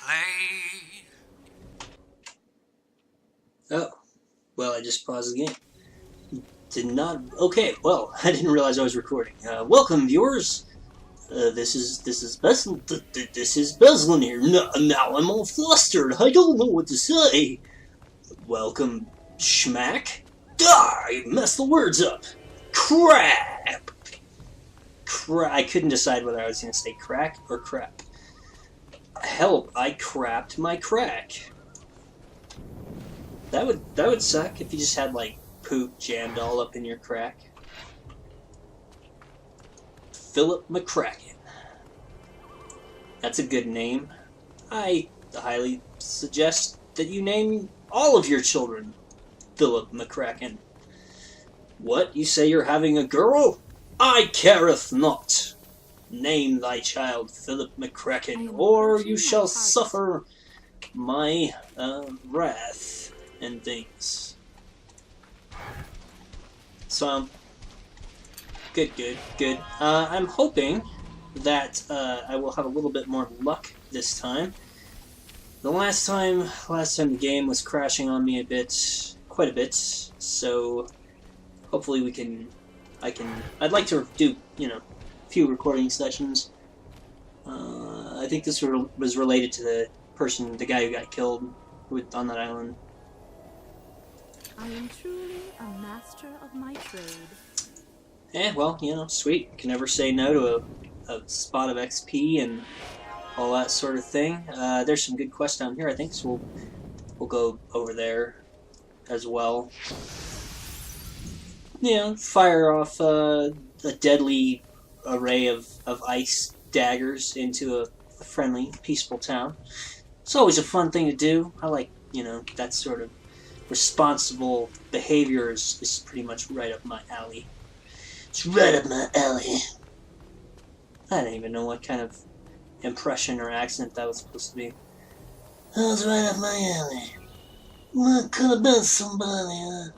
play. Oh, well, I just paused the game. Did not. Okay, well, I didn't realize I was recording. Welcome, viewers. This is Beslin here. Now I'm all flustered. I don't know what to say. Welcome, Schmack. I messed the words up. Crap. I couldn't decide whether I was going to say crack or crap. Help! I crapped my crack. That would suck if you just had like poop jammed all up in your crack. Philip McCracken. That's a good name. I highly suggest that you name all of your children Philip McCracken. What? You say you're having a girl? I careth not. Name thy child Philip McCracken, or you shall suffer my wrath and things. So, good. I'm hoping that I will have a little bit more luck this time. The last time the game was crashing on me quite a bit. So hopefully I'd like to do a few recording sessions. I think this was related to the guy who got killed on that island. I am truly a master of my trade. Well, sweet. Can never say no to a spot of XP and all that sort of thing. There's some good quests down here, I think, so we'll go over there as well. Fire off a deadly array of ice daggers into a friendly, peaceful town. It's always a fun thing to do. I like, that sort of responsible behavior is pretty much right up my alley. It's right up my alley. I don't even know what kind of impression or accent that was supposed to be. That was right up my alley. Well, I could have been somebody.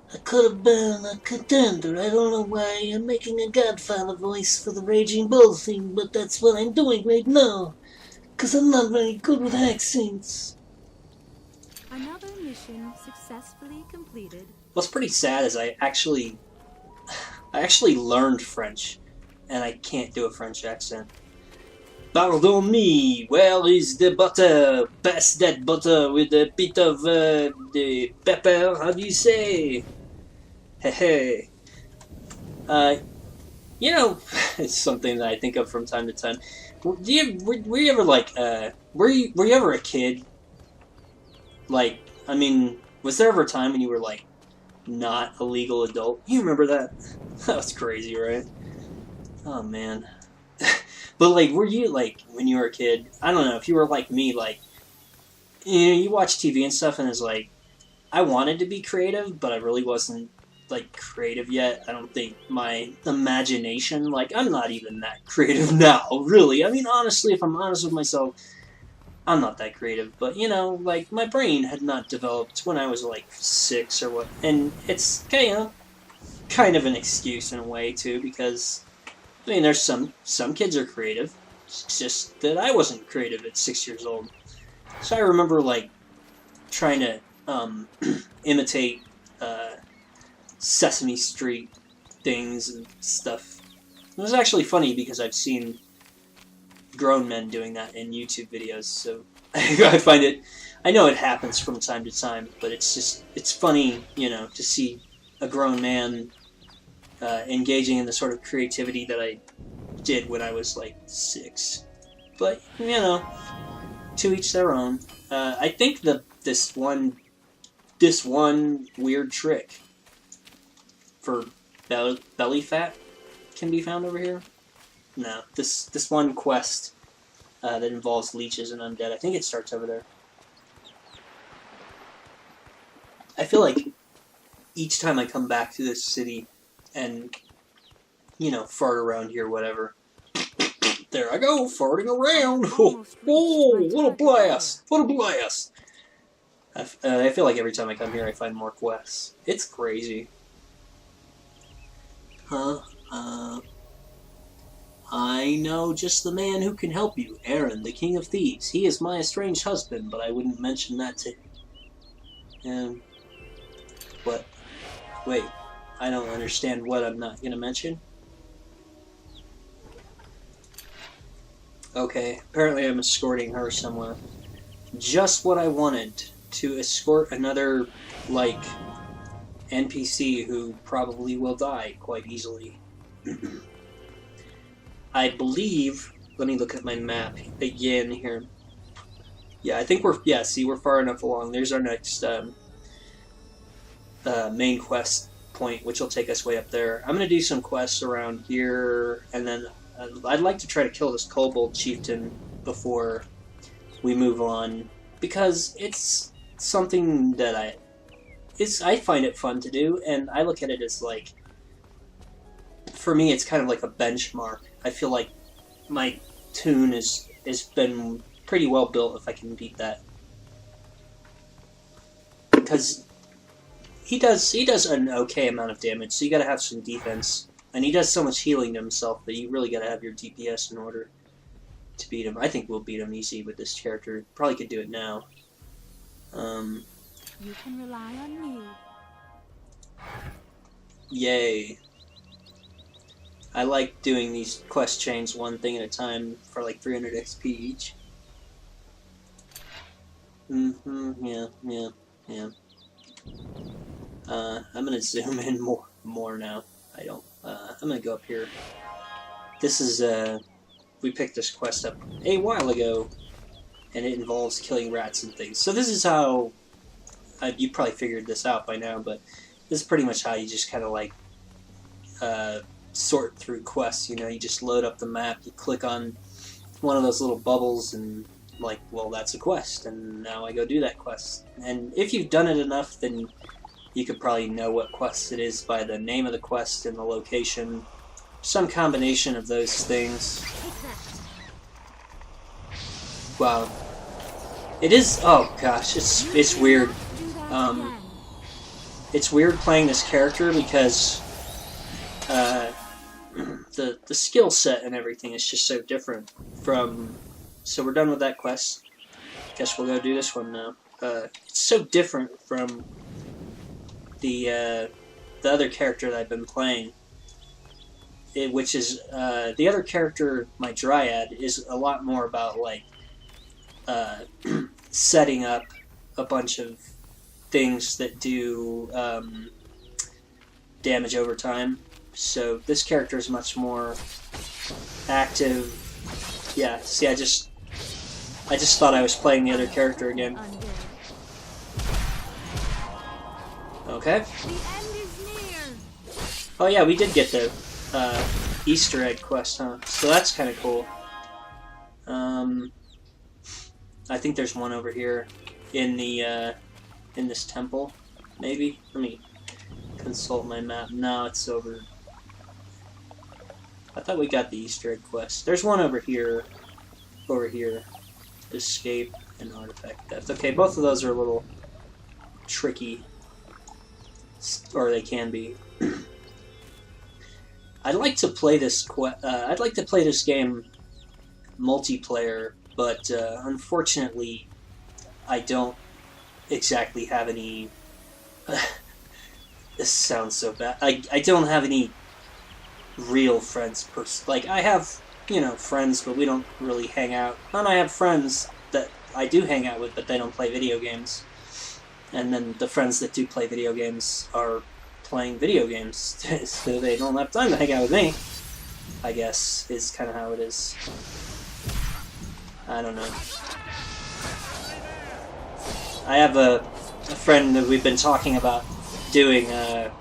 I could have been a contender. I don't know why I'm making a Godfather voice for the Raging Bull thing, but that's what I'm doing right now. Because I'm not very good with accents. Another mission successfully completed. What's pretty sad is I actually learned French, and I can't do a French accent. Pardon me, where is the butter? Pass that butter with a bit of the pepper, how do you say? Hey. It's something that I think of from time to time. Were you ever a kid? Like, I mean, was there ever a time when you were, like, not a legal adult? You remember that? That was crazy, right? Oh, man. But, like, were you, like, when you were a kid, I don't know, if you were like me, like, you watch TV and stuff, and it's like, I wanted to be creative, but I really wasn't, like, creative yet. I don't think my imagination, like, I'm not even that creative now, really. I mean, honestly, if I'm honest with myself, I'm not that creative, but, like, my brain had not developed when I was, like, 6 or what, and it's, kind of an excuse in a way, too, because, I mean, there's some kids are creative, it's just that I wasn't creative at 6 years old. So I remember, like, trying to, imitate, Sesame Street things and stuff. It was actually funny because I've seen grown men doing that in YouTube videos, so I find it, I know it happens from time to time, but it's funny, to see a grown man engaging in the sort of creativity that I did when I was like 6. But, to each their own. I think this one weird trick for belly fat can be found over here. No, this one quest that involves leeches and undead, I think it starts over there. I feel like each time I come back to this city and, fart around here, whatever, there I go, farting around! Oh, what a blast! What a blast! I feel like every time I come here I find more quests. It's crazy. I know just the man who can help you, Aaron, the King of Thieves. He is my estranged husband, but I wouldn't mention that to him. What? Wait, I don't understand what I'm not gonna mention. Okay, apparently I'm escorting her somewhere. Just what I wanted, to escort another, like, NPC who probably will die quite easily. I believe, let me look at my map again here. Yeah, I think we're far enough along. There's our next main quest point, which will take us way up there. I'm going to do some quests around here, and then I'd like to try to kill this Kobold Chieftain before we move on, because it's something that I find it fun to do, and I look at it as, like, for me, it's kind of like a benchmark. I feel like my tune has been pretty well built if I can beat that. Because he does an okay amount of damage, so you gotta have some defense. And he does so much healing to himself that you really gotta have your DPS in order to beat him. I think we'll beat him easy with this character. Probably could do it now. You can rely on me. Yay. I like doing these quest chains one thing at a time for like 300 XP each. Yeah. I'm gonna zoom in more now. I'm gonna go up here. This is, we picked this quest up a while ago, and it involves killing rats and things. So this is how, you probably figured this out by now, but this is pretty much how you just kind of like, sort through quests. You know, you just load up the map, you click on one of those little bubbles, and like, well, that's a quest, and now I go do that quest. And if you've done it enough, then you could probably know what quest it is by the name of the quest and the location. Some combination of those things. Wow. It is, oh gosh, it's weird. It's weird playing this character because the skill set and everything is just so different from. So we're done with that quest. Guess we'll go do this one now. It's so different from the other character that I've been playing. Which is the other character, my Dryad, is a lot more about like setting up a bunch of things that do damage over time. So this character is much more active. Yeah, see, I just thought I was playing the other character again. Okay. Oh yeah, we did get the Easter egg quest, huh? So that's kind of cool. I think there's one over here in the in this temple, maybe. Let me consult my map. No, it's over. I thought we got the Easter egg quest. There's one over here. Over here. Escape and artifact theft. Okay, both of those are a little tricky, or they can be. I'd like to play this. I'd like to play this game multiplayer, but unfortunately, I don't exactly have any. This sounds so bad. I don't have any real friends. Like I have, friends, but we don't really hang out. And I have friends that I do hang out with, but they don't play video games. And then the friends that do play video games are playing video games, so they don't have time to hang out with me, I guess, is kind of how it is. I don't know. I have a friend that we've been talking about doing a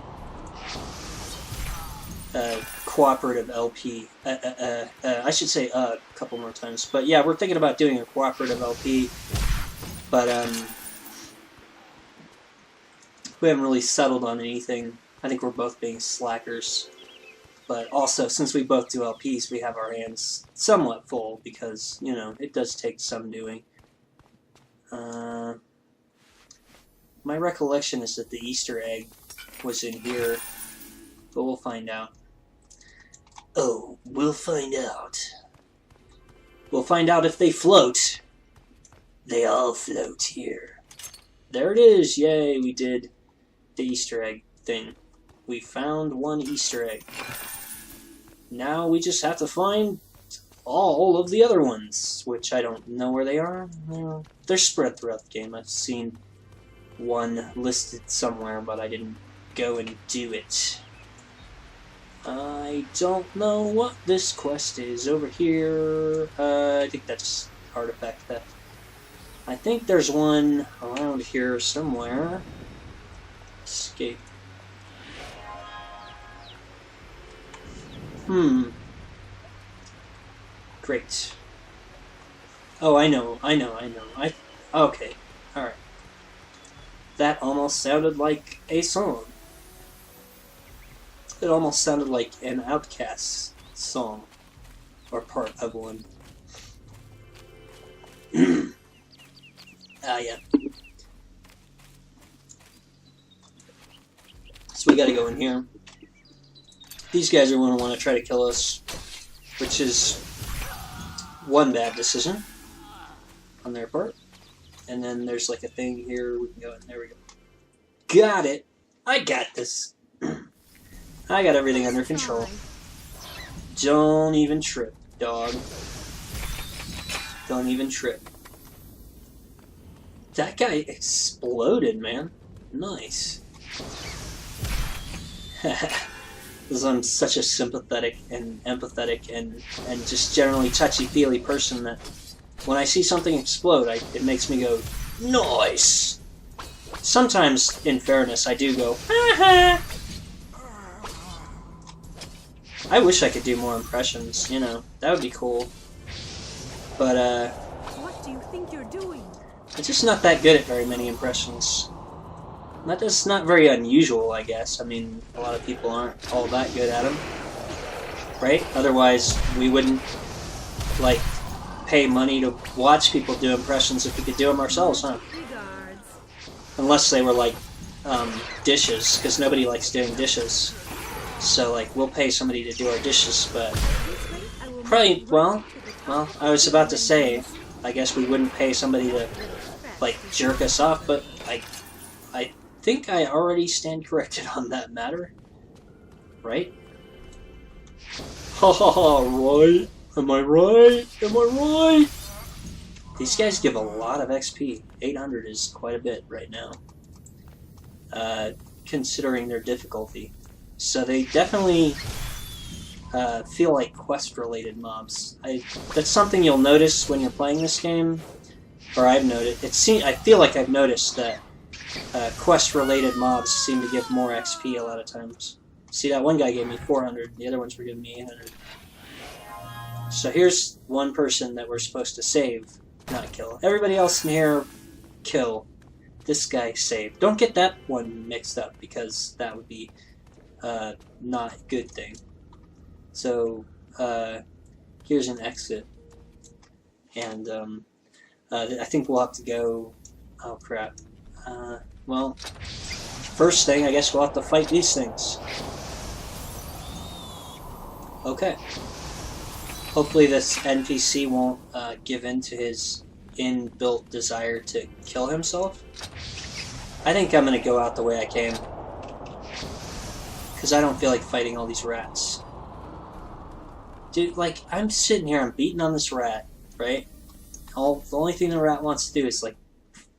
cooperative LP. I should say a couple more times, but yeah, we're thinking about doing a cooperative LP, but we haven't really settled on anything. I think we're both being slackers. But also, since we both do LPs, we have our hands somewhat full because, it does take some doing. My recollection is that the Easter egg was in here, but we'll find out. Oh, we'll find out. We'll find out if they float. They all float here. There it is! Yay, we did the Easter egg thing. We found one Easter egg. Now we just have to find all of the other ones, which I don't know where they are. They're spread throughout the game. I've seen one listed somewhere, but I didn't go and do it. I don't know what this quest is over here. I think that's artifact theft. I think there's one around here somewhere. Escape. Great. Oh, I know. Okay. Alright. That almost sounded like a song. It almost sounded like an Outcast song. Or part of one. Yeah. So we gotta go in here. These guys are going to want to try to kill us, which is one bad decision on their part. And then there's like a thing here. We can go in. There we go. Got it. I got this. I got everything under control. Don't even trip, dog. Don't even trip. That guy exploded, man. Nice. Because I'm such a sympathetic and empathetic and just generally touchy-feely person that when I see something explode, it makes me go, nice! Sometimes, in fairness, I do go, ha ha! I wish I could do more impressions, you know, that would be cool. But, What do you think you're doing? I'm just not that good at very many impressions. That's not very unusual, I guess. I mean, a lot of people aren't all that good at them. Right? Otherwise, we wouldn't, like, pay money to watch people do impressions if we could do them ourselves, huh? Regards. Unless they were, like, dishes, because nobody likes doing dishes. So, like, we'll pay somebody to do our dishes, but... Probably, well, I was about to say, I guess we wouldn't pay somebody to, like, jerk us off, but I think I already stand corrected on that matter. Right? Ha ha ha, right? Am I right? Am I right? These guys give a lot of XP. 800 is quite a bit right now. Considering their difficulty. So they definitely feel like quest-related mobs. That's something you'll notice when you're playing this game. Or I've noticed. I feel like I've noticed that quest-related mobs seem to give more XP a lot of times. See, that one guy gave me 400, the other ones were giving me 800. So here's one person that we're supposed to save, not kill. Everybody else in here, kill. This guy, save. Don't get that one mixed up, because that would be not a good thing. So, here's an exit. And, I think we'll have to go... Oh, crap. Well, first thing, I guess we'll have to fight these things. Okay. Hopefully this NPC won't give in to his inbuilt desire to kill himself. I think I'm going to go out the way I came. Because I don't feel like fighting all these rats. Dude, like, I'm sitting here, I'm beating on this rat, right? The only thing the rat wants to do is, like,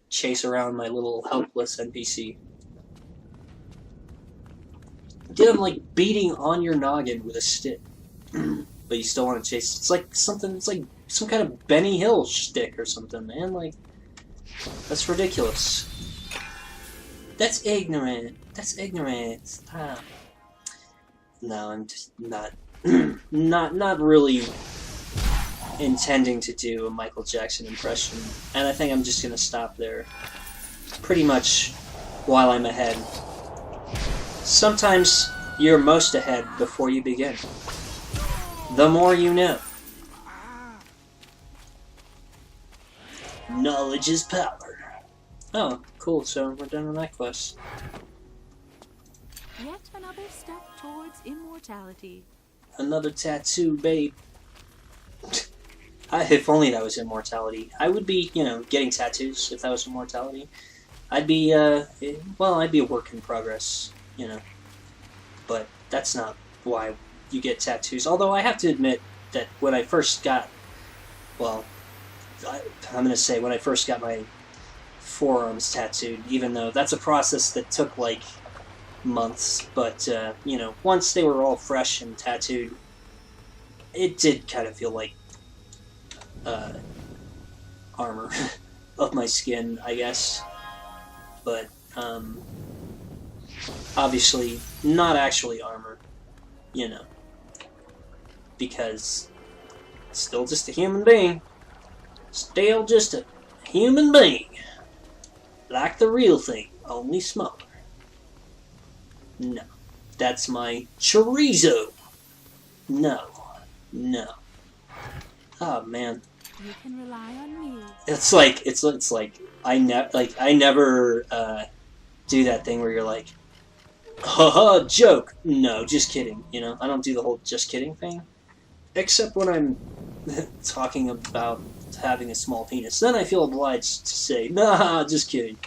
chase around my little helpless NPC. Dude, I'm like beating on your noggin with a stick. But you still want to chase. It's like some kind of Benny Hill stick or something, man. Like, that's ridiculous. That's ignorant. That's ignorant. Stop. No, I'm just not not really intending to do a Michael Jackson impression, and I think I'm just gonna stop there pretty much while I'm ahead. Sometimes you're most ahead before you begin. The more you know. Knowledge is power. Oh, cool, so we're done with that quest. Yet another step towards immortality. Another tattoo, babe. If only that was immortality. I would be, you know, getting tattoos if that was immortality. I'd be, well, I'd be a work in progress, you know. But that's not why you get tattoos. Although I have to admit that when I first got, well, I'm going to say when I first got my forearms tattooed, even though that's a process that took like months, but, you know, once they were all fresh and tattooed, it did kind of feel like armor of my skin, I guess. But, obviously, not actually armor, you know, because it's still just a human being. Still just a human being. Like the real thing, only smaller. No. That's my chorizo. No. No. Oh, man. You can rely on me. It's like I never do that thing where you're like, haha, joke. No, just kidding. You know, I don't do the whole just kidding thing, except when I'm talking about having a small penis. Then I feel obliged to say, nah, just kidding.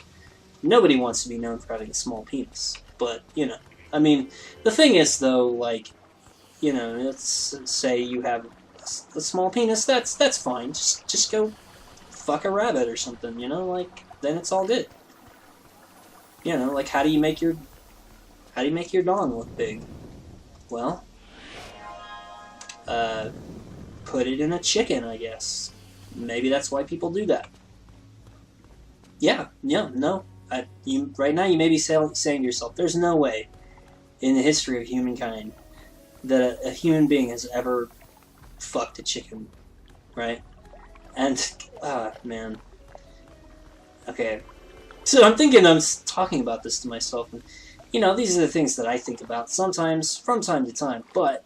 Nobody wants to be known for having a small penis, but you know, I mean, the thing is though, like, you know, let's say you have a small penis. That's fine. Just go fuck a rabbit or something, you know, like, then it's all good. You know, like, how do you make your dong look big? Well, put it in a chicken, I guess. Maybe that's why people do that. Yeah, no. Right now you may be saying to yourself, there's no way in the history of humankind that a human being has ever fucked a chicken, right? And, man. Okay. So I'm talking about this to myself, and, you know, these are the things that I think about sometimes, from time to time, but,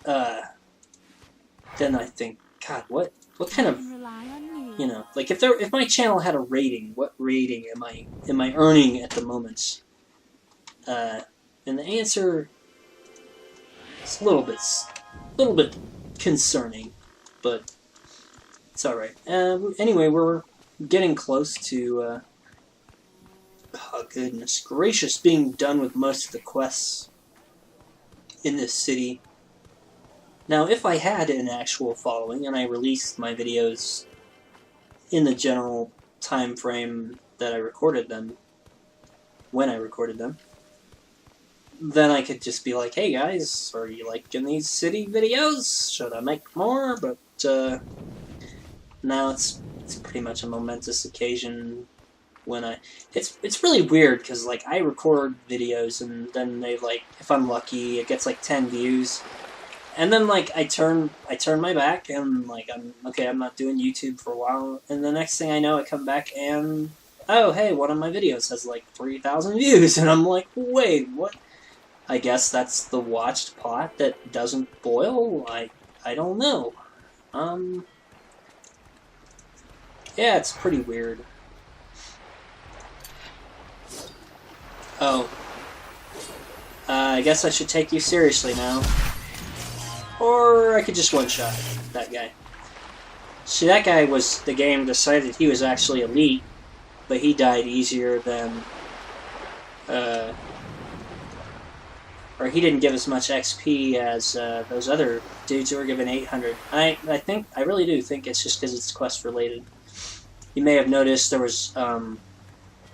then I think, God, what kind of, you know, like, if my channel had a rating, what rating am I earning at the moment? And the answer is a little bit concerning, but it's alright. Anyway, we're getting close to, oh goodness gracious, being done with most of the quests in this city. Now, if I had an actual following, and I released my videos in the general time frame that I recorded them, when I recorded them, then I could just be like, hey guys, are you liking these city videos? Should I make more? But, now it's pretty much a momentous occasion when it's really weird, because, like, I record videos, and then they, like, if I'm lucky, it gets, like, 10 views. And then, like, I turn my back, and, like, I'm not doing YouTube for a while, and the next thing I know, I come back, and, oh, hey, one of my videos has, like, 3,000 views, and I'm like, wait, what? I guess that's the watched pot that doesn't boil? I don't know. Yeah, it's pretty weird. Oh. I guess I should take you seriously now. Or I could just one-shot that guy. See, that guy the game decided he was actually elite, but he died easier than, or he didn't give as much XP as, those other dudes who were given 800. I really do think it's just because it's quest-related. You may have noticed there was,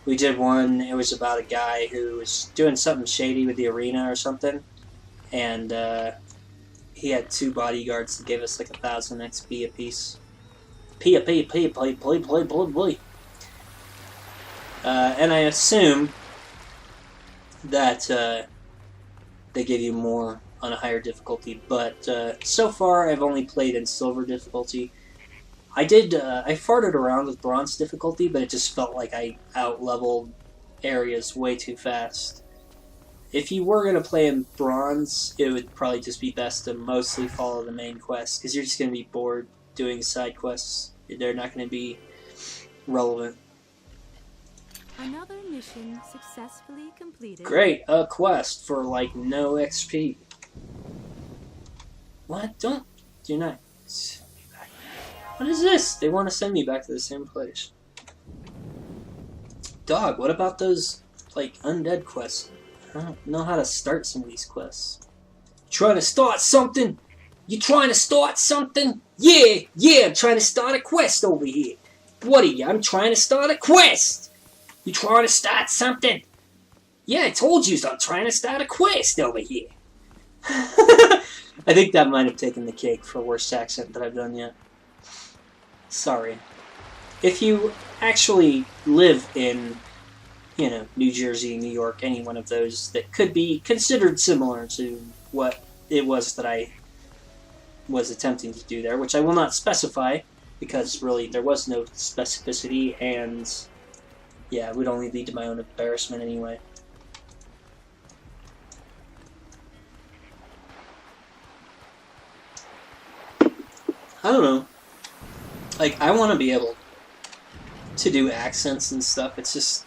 we did one, it was about a guy who was doing something shady with the arena or something, and, he had 2 bodyguards that gave us like 1,000 XP apiece. And I assume that they give you more on a higher difficulty, but so far I've only played in silver difficulty. I farted around with bronze difficulty, but it just felt like I out-leveled areas way too fast. If you were going to play in bronze, it would probably just be best to mostly follow the main quest, because you're just going to be bored doing side quests. They're not going to be relevant. Another mission successfully completed. Great, a quest for, like, no XP. What? Don't. Do not send me back. What is this? They want to send me back to the same place. Dog, what about those, like, undead quests? I don't know how to start some of these quests. Trying to start something? You trying to start something? Yeah, I'm trying to start a quest over here. What are you? I'm trying to start a quest. You trying to start something? Yeah, I told you I'm trying to start a quest over here. I think that might have taken the cake for worst accent that I've done yet. Sorry. If you actually live in, you know, New Jersey, New York, any one of those that could be considered similar to what it was that I was attempting to do there, which I will not specify, because really there was no specificity, and yeah, it would only lead to my own embarrassment anyway. I don't know. Like, I want to be able to do accents and stuff. It's just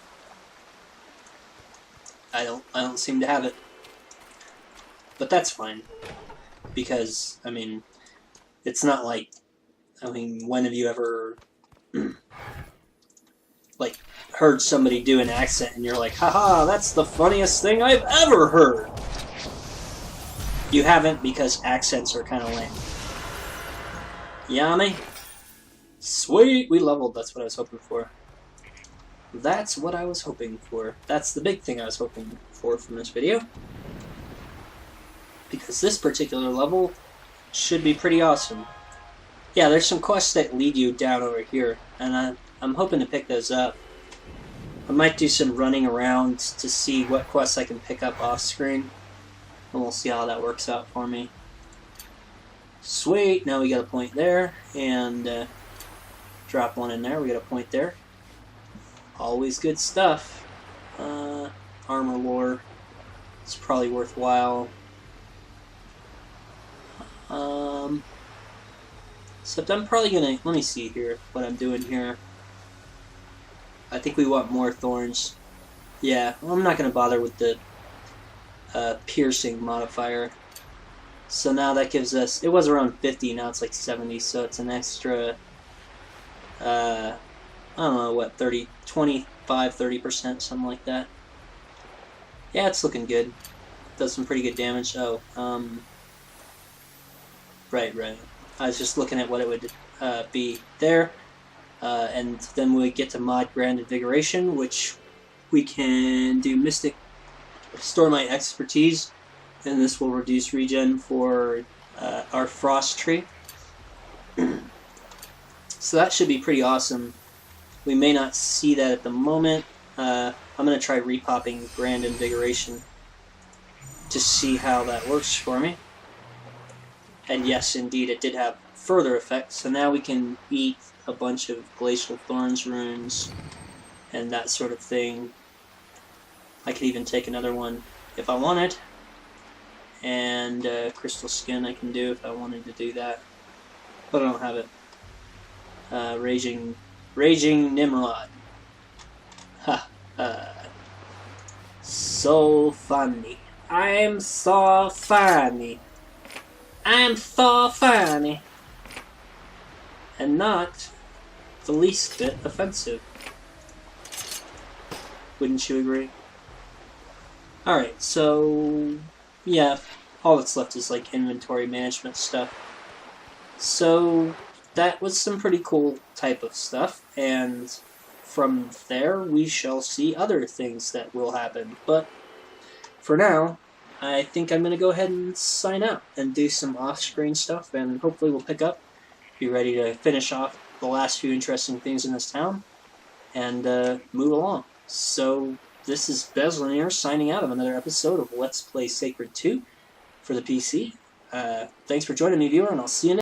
I don't seem to have it. But that's fine. Because, I mean, it's not like, I mean, when have you ever like heard somebody do an accent and you're like, haha, that's the funniest thing I've ever heard. You haven't, because accents are kind of lame. Yummy. Sweet, we leveled. That's what I was hoping for. That's what I was hoping for. That's the big thing I was hoping for from this video. Because this particular level should be pretty awesome. Yeah, there's some quests that lead you down over here, and I'm hoping to pick those up. I might do some running around to see what quests I can pick up off screen, and we'll see how that works out for me. Sweet, now we got a point there, and drop one in there, we got a point there. Always good stuff. Armor lore, it's probably worthwhile. Except I'm probably gonna, let me see here, what I'm doing here. I think we want more thorns. Yeah, well, I'm not gonna bother with the piercing modifier. So now that gives us, it was around 50, now it's like 70, so it's an extra, I don't know, what, 30, 25, 30%, something like that. Yeah, it's looking good. Does some pretty good damage. Oh, right. I was just looking at what it would be there. And then we get to mod Grand Invigoration, which we can do Mystic Stormite Expertise, and this will reduce regen for our Frost Tree. So that should be pretty awesome. We may not see that at the moment. I'm going to try repopping Grand Invigoration to see how that works for me. And yes, indeed, it did have further effects. So now we can eat a bunch of Glacial Thorns runes and that sort of thing. I could even take another one if I wanted. And Crystal Skin I can do if I wanted to do that. But I don't have it. Raging Nimrod. Ha. So funny. I'm so funny. I'm so funny. And not the least bit offensive. Wouldn't you agree? Alright, so yeah, all that's left is like inventory management stuff. So that was some pretty cool type of stuff, and from there we shall see other things that will happen. But for now, I think I'm going to go ahead and sign out and do some off-screen stuff, and hopefully we'll pick up, be ready to finish off the last few interesting things in this town, and move along. So this is Bezlanier signing out of another episode of Let's Play Sacred 2 for the PC. Thanks for joining me, viewer, and I'll see you next time.